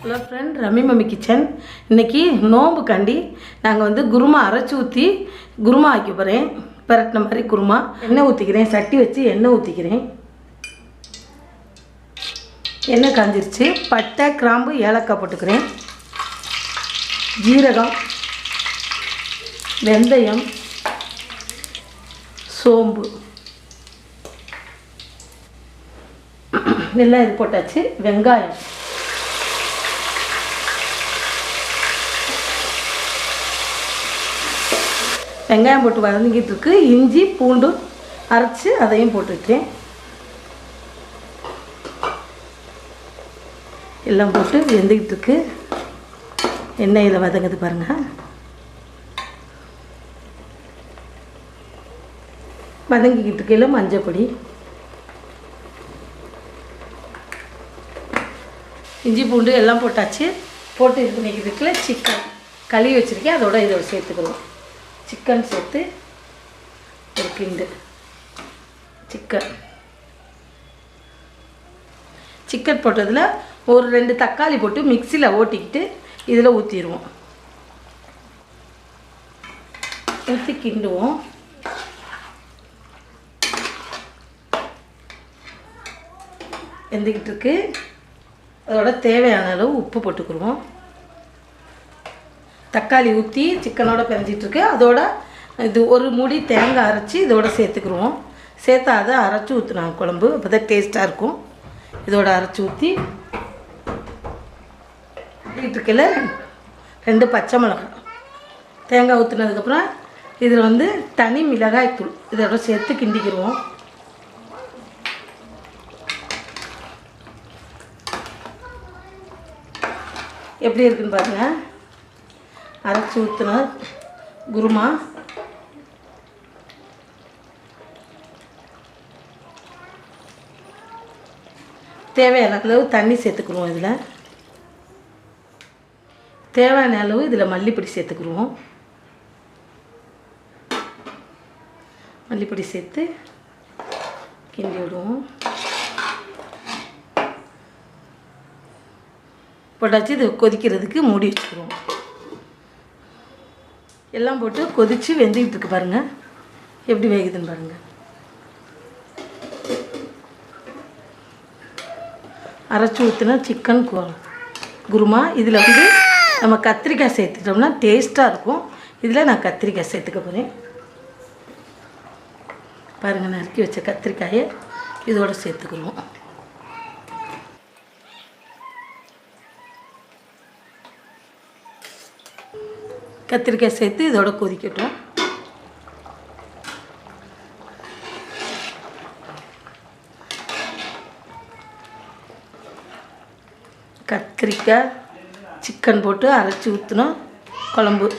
Hello friend, rummy mummy kitchen. இன்றைக்கி நோம்புக்காண்டி நாங்கள் குருமா அரைச்சி ஊற்றி குருமா ஆக்கி போகிறேன். பரட்டின மாதிரி குருமா. எண்ணெய் ஊற்றிக்கிறேன், சட்டி வச்சு எண்ணெய் ஊற்றிக்கிறேன். எண்ணெய் காஞ்சிருச்சு. பட்டை, கிராம்பு, ஏலக்காய் போட்டுக்கிறேன். ஜீரகம், வெந்தயம், சோம்பு எல்லாம் இது போட்டாச்சு. வெங்காயம், வெங்காயம் போட்டு வதங்கிட்டு இருக்கு. இஞ்சி பூண்டு அரைச்சி அதையும் போட்டுருக்கேன். எல்லாம் போட்டு வெந்துக்கிட்டு இருக்கு. எண்ணெயில் வதங்குது பாருங்கள். வதங்கிக்கிட்டு இருக்கையில் மஞ்சள் பொடி, இஞ்சி பூண்டு எல்லாம் போட்டாச்சு. போட்டு இது பண்ணிக்கிறதுக்குள்ள சிக்கன் கழுவி வச்சுருக்கேன். அதோட இதை சேர்த்துக்கிறோம். சிக்கன் சேர்த்து ஒரு கிண்டு. சிக்கன் போட்டதில் ஒரு 2 தக்காளி போட்டு மிக்சியில் ஓட்டிக்கிட்டு இதில் ஊற்றிடுவோம். ஊற்றி கிண்டுவோம். வெந்துக்கிட்டு இருக்கு. அதோட தேவையான அளவு உப்பு போட்டுக்குருவோம். தக்காளி ஊற்றி சிக்கனோட பிணைஞ்சிட்ருக்கு. அதோட இது ஒரு மூடி தேங்காய் அரைச்சி இதோட சேர்த்துக்குருவோம். சேர்த்தா அதை அரைச்சி ஊற்றுனாங்க குழம்பு. அப்போ தான் டேஸ்ட்டாக இருக்கும். இதோட அரைச்சி ஊற்றி வீட்டுக்கில் 2 பச்சை மிளகாய் தேங்காய் ஊற்றுனதுக்கப்புறம் இதில் தனி மிளகாய் தூள் இதோட சேர்த்து கிண்டிக்கிடுவோம். எப்படி இருக்குன்னு பாருங்கள். அரைச்சி ஊற்றின குருமா. தேவையான அளவு தண்ணி சேர்த்துக்குருவோம். இதில் தேவையான அளவு இதில் மல்லிப்பொடி சேர்த்துக்குருவோம். மல்லிப்பொடி சேர்த்து கிண்டி விடுவோம். போட்டாச்சு. இது கொதிக்கிறதுக்கு மூடி வச்சுக்கிறோம். எல்லாம் போட்டு கொதித்து வெந்துக்கிட்டு இருக்கு பாருங்கள். எப்படி வேகுதுன்னு பாருங்கள். அரைச்சி ஊற்றினா சிக்கன் குருமா. இதில் நம்ம கத்திரிக்காய் சேர்த்துக்கிட்டோம்னா டேஸ்ட்டாக இருக்கும். இதில் நான் கத்திரிக்காய் சேர்த்துக்க போகிறேன். பாருங்கள், நறுக்கி வச்ச கத்திரிக்காயை இதோடு சேர்த்துக்குருவோம். கத்திரிக்காய் சேர்த்து இதோட கொதிக்கட்டும். கத்திரிக்காய் சிக்கன் போட்டு அரைச்சி ஊற்றினோம் குழம்பு.